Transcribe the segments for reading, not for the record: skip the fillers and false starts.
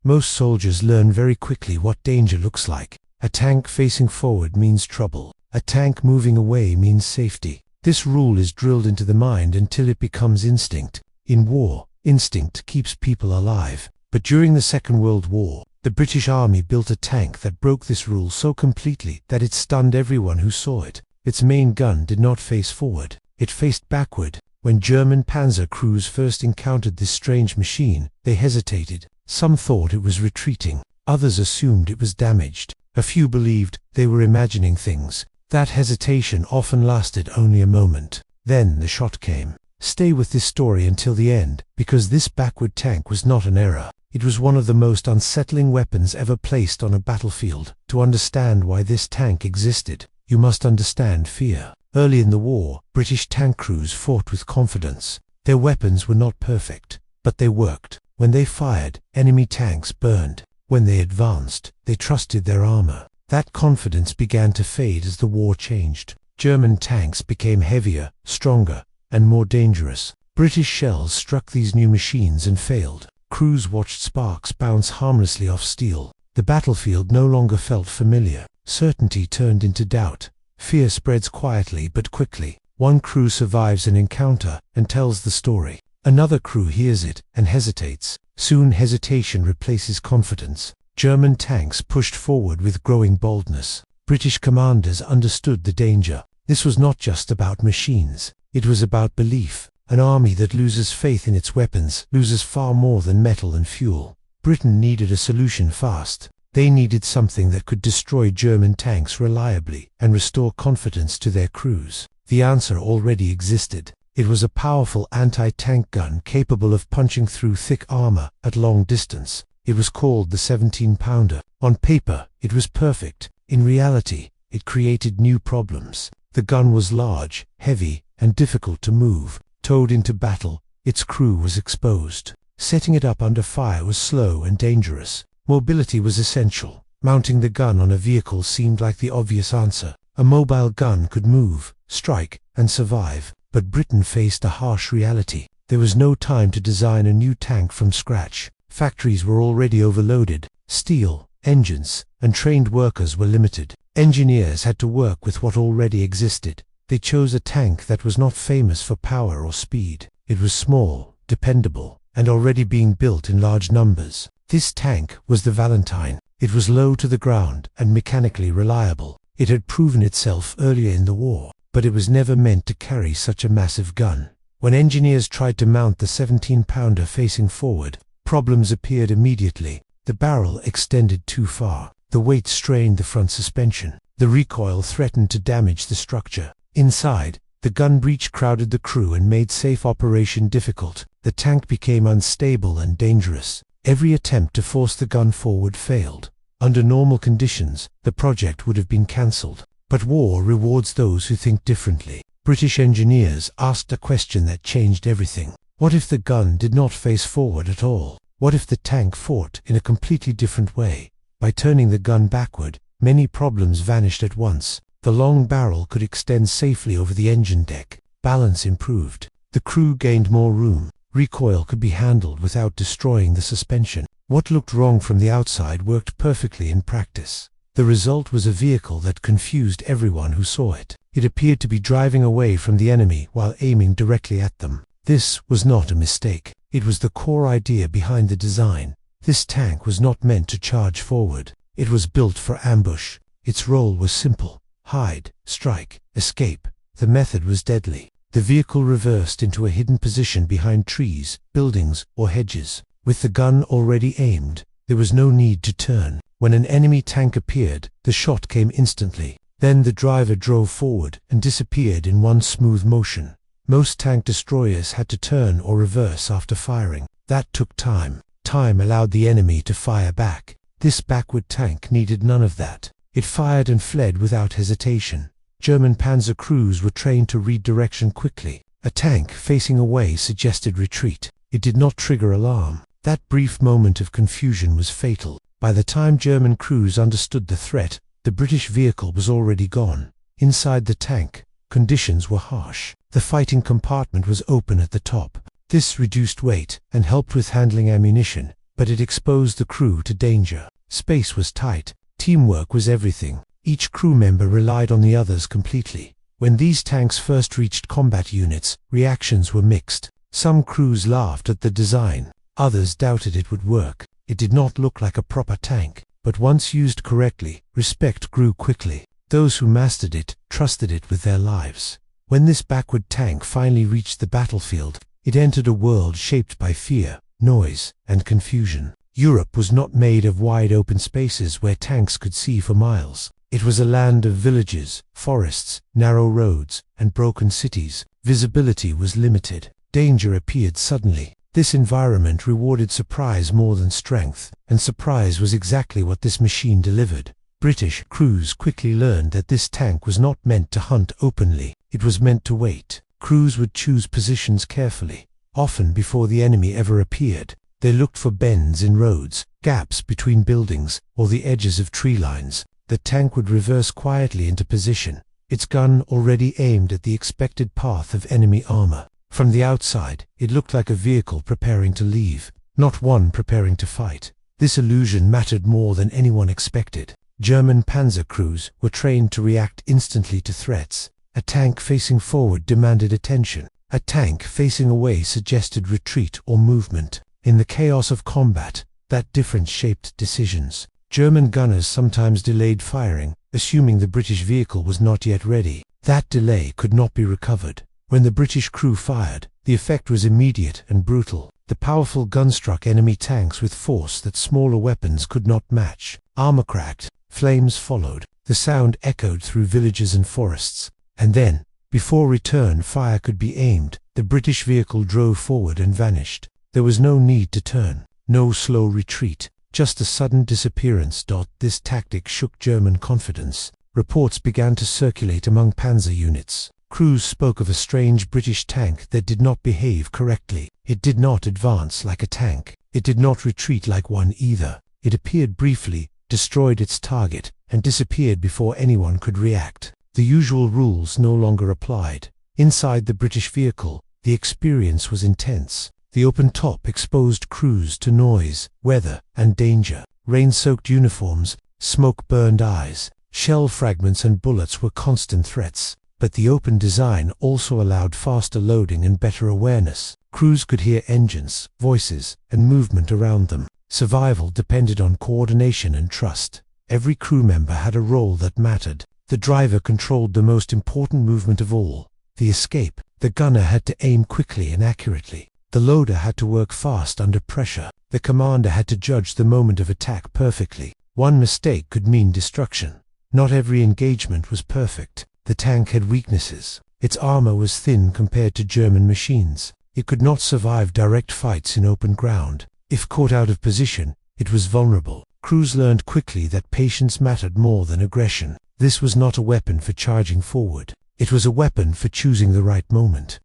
Most soldiers learn very quickly what danger looks like. A tank facing forward means trouble. A tank moving away means safety. This rule is drilled into the mind until it becomes instinct. In war, instinct keeps people alive. But during the Second World War, the British Army built a tank that broke this rule so completely that it stunned everyone who saw it. Its main gun did not face forward. It faced backward. When German Panzer crews first encountered this strange machine, they hesitated. Some thought it was retreating. Others assumed it was damaged. A few believed they were imagining things. That hesitation often lasted only a moment. Then the shot came. Stay with this story until the end, because this backward tank was not an error. It was one of the most unsettling weapons ever placed on a battlefield. To understand why this tank existed, you must understand fear. Early in the war, British tank crews fought with confidence. Their weapons were not perfect, but they worked. When they fired, enemy tanks burned. When they advanced, they trusted their armor. That confidence began to fade as the war changed. German tanks became heavier, stronger, and more dangerous. British shells struck these new machines and failed. Crews watched sparks bounce harmlessly off steel. The battlefield no longer felt familiar. Certainty turned into doubt. Fear spreads quietly but quickly. One crew survives an encounter and tells the story. Another crew hears it and hesitates. Soon hesitation replaces confidence. German tanks pushed forward with growing boldness. British commanders understood the danger. This was not just about machines. It was about belief. An army that loses faith in its weapons loses far more than metal and fuel. Britain needed a solution fast. They needed something that could destroy German tanks reliably and restore confidence to their crews. The answer already existed. It was a powerful anti-tank gun capable of punching through thick armor at long distance. It was called the 17-pounder. On paper, it was perfect. In reality, it created new problems. The gun was large, heavy, and difficult to move. Towed into battle, its crew was exposed. Setting it up under fire was slow and dangerous. Mobility was essential. Mounting the gun on a vehicle seemed like the obvious answer. A mobile gun could move, strike, and survive. But Britain faced a harsh reality. There was no time to design a new tank from scratch. Factories were already overloaded. Steel, engines, and trained workers were limited. Engineers had to work with what already existed. They chose a tank that was not famous for power or speed. It was small, dependable, and already being built in large numbers. This tank was the Valentine. It was low to the ground and mechanically reliable. It had proven itself earlier in the war, but it was never meant to carry such a massive gun. When engineers tried to mount the 17-pounder facing forward, problems appeared immediately. The barrel extended too far. The weight strained the front suspension. The recoil threatened to damage the structure. Inside, the gun breech crowded the crew and made safe operation difficult. The tank became unstable and dangerous. Every attempt to force the gun forward failed. Under normal conditions, the project would have been cancelled. But war rewards those who think differently. British engineers asked a question that changed everything. What if the gun did not face forward at all? What if the tank fought in a completely different way? By turning the gun backward, many problems vanished at once. The long barrel could extend safely over the engine deck. Balance improved. The crew gained more room. Recoil could be handled without destroying the suspension. What looked wrong from the outside worked perfectly in practice. The result was a vehicle that confused everyone who saw it. It appeared to be driving away from the enemy while aiming directly at them. This was not a mistake. It was the core idea behind the design. This tank was not meant to charge forward. It was built for ambush. Its role was simple. Hide, strike, escape. The method was deadly. The vehicle reversed into a hidden position behind trees, buildings, or hedges. With the gun already aimed, there was no need to turn. When an enemy tank appeared, the shot came instantly. Then the driver drove forward and disappeared in one smooth motion. Most tank destroyers had to turn or reverse after firing. That took time. Time allowed the enemy to fire back. This backward tank needed none of that. It fired and fled without hesitation. German Panzer crews were trained to read direction quickly. A tank facing away suggested retreat. It did not trigger alarm. That brief moment of confusion was fatal. By the time German crews understood the threat, the British vehicle was already gone. Inside the tank, conditions were harsh. The fighting compartment was open at the top. This reduced weight and helped with handling ammunition. but it exposed the crew to danger. Space was tight. Teamwork was everything. Each crew member relied on the others completely. When these tanks first reached combat units, reactions were mixed. Some crews laughed at the design. Others doubted it would work. It did not look like a proper tank. But once used correctly, respect grew quickly. Those who mastered it trusted it with their lives. When this backward tank finally reached the battlefield, it entered a world shaped by fear, noise, and confusion. Europe was not made of wide open spaces where tanks could see for miles. It was a land of villages, forests, narrow roads, and broken cities. Visibility was limited. Danger appeared suddenly. This environment rewarded surprise more than strength, and surprise was exactly what this machine delivered. British crews quickly learned that this tank was not meant to hunt openly. It was meant to wait. Crews would choose positions carefully. Often before the enemy ever appeared, they looked for bends in roads, gaps between buildings, or the edges of tree lines. The tank would reverse quietly into position, its gun already aimed at the expected path of enemy armor. From the outside, it looked like a vehicle preparing to leave, not one preparing to fight. This illusion mattered more than anyone expected. German Panzer crews were trained to react instantly to threats. A tank facing forward demanded attention. A tank facing away suggested retreat or movement. In the chaos of combat, that difference shaped decisions. German gunners sometimes delayed firing, assuming the British vehicle was not yet ready. That delay could not be recovered. When the British crew fired, the effect was immediate and brutal. The powerful gun struck enemy tanks with force that smaller weapons could not match. Armor cracked. Flames followed. The sound echoed through villages and forests. And then, before return fire could be aimed, the British vehicle drove forward and vanished. There was no need to turn, no slow retreat, just a sudden disappearance. This tactic shook German confidence. Reports began to circulate among panzer units. Crews spoke of a strange British tank that did not behave correctly. It did not advance like a tank. It did not retreat like one either. It appeared briefly, destroyed its target, and disappeared before anyone could react. The usual rules no longer applied. Inside the British vehicle, the experience was intense. The open top exposed crews to noise, weather, and danger. Rain-soaked uniforms, smoke-burned eyes, shell fragments and bullets were constant threats. But the open design also allowed faster loading and better awareness. Crews could hear engines, voices, and movement around them. Survival depended on coordination and trust. Every crew member had a role that mattered. The driver controlled the most important movement of all, the escape. The gunner had to aim quickly and accurately. The loader had to work fast under pressure. The commander had to judge the moment of attack perfectly. One mistake could mean destruction. Not every engagement was perfect. The tank had weaknesses. Its armor was thin compared to German machines. It could not survive direct fights in open ground. If caught out of position, it was vulnerable. Crews learned quickly that patience mattered more than aggression. This was not a weapon for charging forward. It was a weapon for choosing the right moment.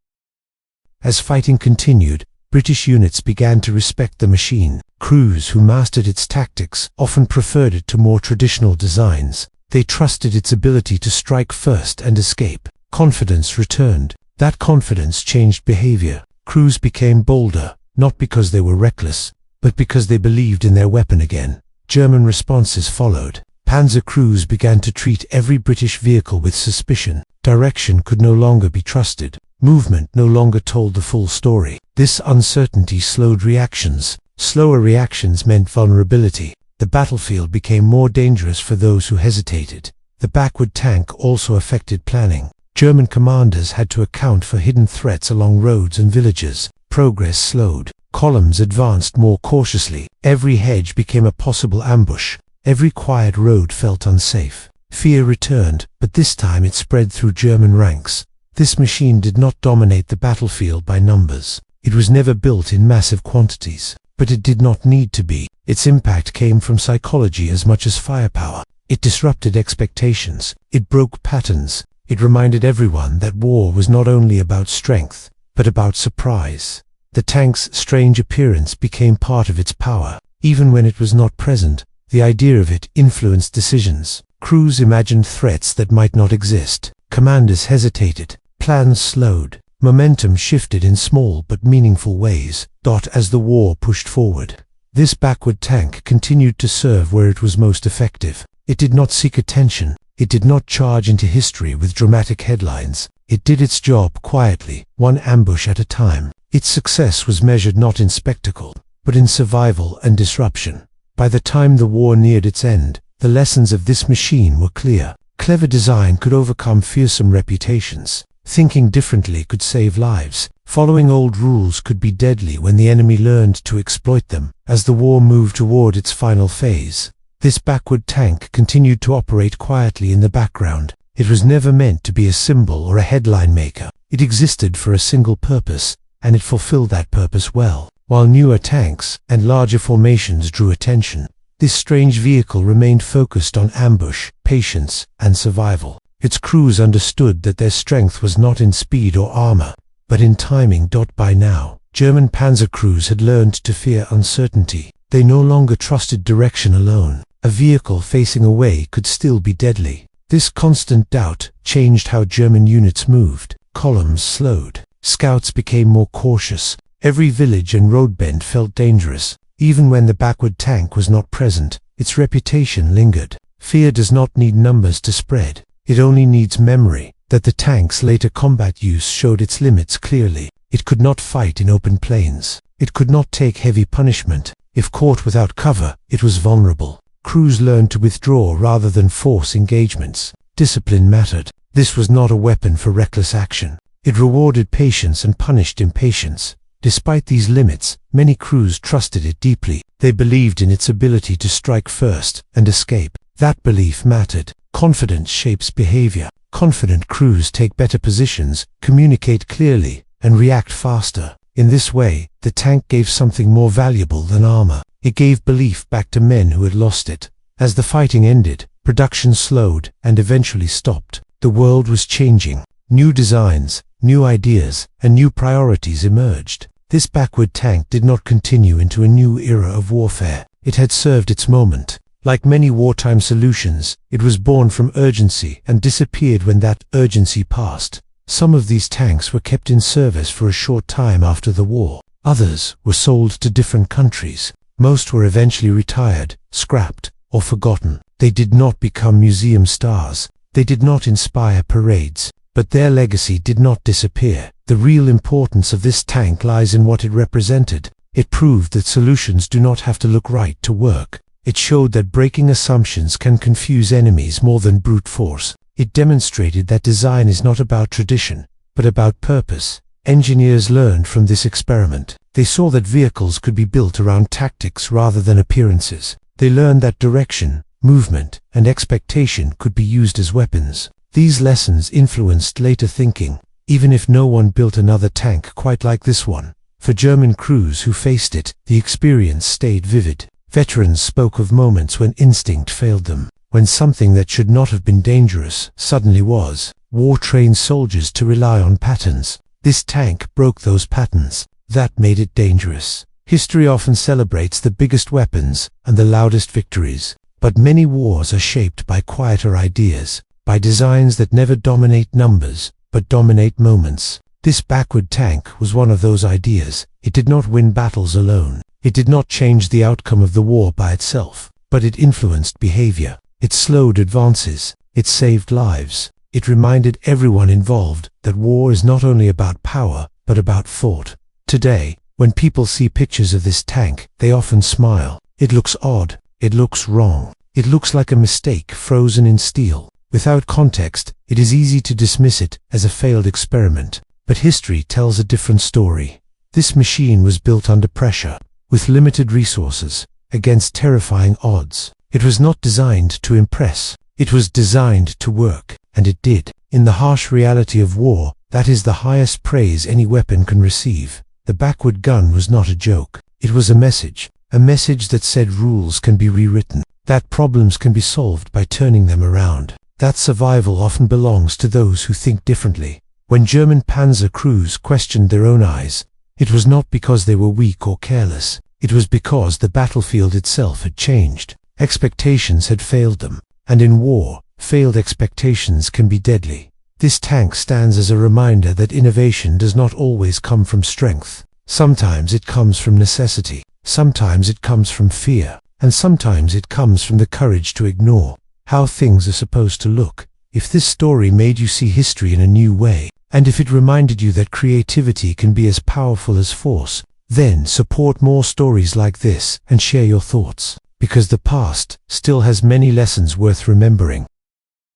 As fighting continued, British units began to respect the machine. Crews who mastered its tactics often preferred it to more traditional designs. They trusted its ability to strike first and escape. Confidence returned. That confidence changed behavior. Crews became bolder, not because they were reckless, but because they believed in their weapon again. German responses followed. Panzer crews began to treat every British vehicle with suspicion. Direction could no longer be trusted. Movement no longer told the full story. This uncertainty slowed reactions. Slower reactions meant vulnerability. The battlefield became more dangerous for those who hesitated. The backward tank also affected planning. German commanders had to account for hidden threats along roads and villages. Progress slowed. Columns advanced more cautiously. Every hedge became a possible ambush. Every quiet road felt unsafe. Fear returned, but this time it spread through German ranks. This machine did not dominate the battlefield by numbers. It was never built in massive quantities. But it did not need to be. Its impact came from psychology as much as firepower. It disrupted expectations. It broke patterns. It reminded everyone that war was not only about strength, but about surprise. The tank's strange appearance became part of its power. Even when it was not present, the idea of it influenced decisions. Crews imagined threats that might not exist. Commanders hesitated. Plans slowed. Momentum shifted in small but meaningful ways. As the war pushed forward, This backward tank continued to serve where it was most effective. It did not seek attention. It did not charge into history with dramatic headlines. It did its job quietly, one ambush at a time. Its success was measured not in spectacle, but in survival and disruption. By the time the war neared its end, the lessons of this machine were clear. Clever design could overcome fearsome reputations. Thinking differently could save lives. Following old rules could be deadly when the enemy learned to exploit them. As the war moved toward its final phase, this backward tank continued to operate quietly in the background. It was never meant to be a symbol or a headline maker. It existed for a single purpose, and it fulfilled that purpose well. While newer tanks and larger formations drew attention, this strange vehicle remained focused on ambush, patience, and survival. Its crews understood that their strength was not in speed or armor, but in timing. By now, German Panzer crews had learned to fear uncertainty. They no longer trusted direction alone. A vehicle facing away could still be deadly. This constant doubt changed how German units moved. Columns slowed. Scouts became more cautious. Every village and road bend felt dangerous. Even when the backward tank was not present, its reputation lingered. Fear does not need numbers to spread. It only needs memory. That the tank's later combat use showed its limits clearly. It could not fight in open plains. It could not take heavy punishment. If caught without cover, it was vulnerable. Crews learned to withdraw rather than force engagements. Discipline mattered. This was not a weapon for reckless action. It rewarded patience and punished impatience. Despite these limits, many crews trusted it deeply. They believed in its ability to strike first and escape. That belief mattered. Confidence shapes behavior. Confident crews take better positions, communicate clearly, and react faster. In this way, the tank gave something more valuable than armor. It gave belief back to men who had lost it. As the fighting ended, production slowed and eventually stopped. The world was changing. New designs, new ideas, and new priorities emerged. This backward tank did not continue into a new era of warfare. It had served its moment. Like many wartime solutions, it was born from urgency and disappeared when that urgency passed. Some of these tanks were kept in service for a short time after the war. Others were sold to different countries. Most were eventually retired, scrapped, or forgotten. They did not become museum stars. They did not inspire parades. But their legacy did not disappear. The real importance of this tank lies in what it represented. It proved that solutions do not have to look right to work. It showed that breaking assumptions can confuse enemies more than brute force. It demonstrated that design is not about tradition, but about purpose. Engineers learned from this experiment. They saw that vehicles could be built around tactics rather than appearances. They learned that direction, movement, and expectation could be used as weapons. These lessons influenced later thinking, even if no one built another tank quite like this one. For German crews who faced it, the experience stayed vivid. Veterans spoke of moments when instinct failed them, when something that should not have been dangerous suddenly was. War trained soldiers to rely on patterns. This tank broke those patterns. That made it dangerous. History often celebrates the biggest weapons and the loudest victories, but many wars are shaped by quieter ideas, by designs that never dominate numbers, but dominate moments. This backward tank was one of those ideas. It did not win battles alone. It did not change the outcome of the war by itself, but it influenced behavior. It slowed advances. It saved lives. It reminded everyone involved that war is not only about power, but about thought. Today, when people see pictures of this tank, they often smile. It looks odd. It looks wrong. It looks like a mistake frozen in steel. Without context, it is easy to dismiss it as a failed experiment. But history tells a different story. This machine was built under pressure, with limited resources, against terrifying odds. It was not designed to impress. It was designed to work, and it did. In the harsh reality of war, that is the highest praise any weapon can receive. The backward gun was not a joke. It was a message that said rules can be rewritten, that problems can be solved by turning them around, that survival often belongs to those who think differently. When German Panzer crews questioned their own eyes, it was not because they were weak or careless. It was because the battlefield itself had changed. Expectations had failed them, and in war, failed expectations can be deadly. This tank stands as a reminder that innovation does not always come from strength. Sometimes it comes from necessity. Sometimes it comes from fear, and sometimes it comes from the courage to ignore how things are supposed to look. If this story made you see history in a new way, and if it reminded you that creativity can be as powerful as force, then support more stories like this and share your thoughts, because the past still has many lessons worth remembering.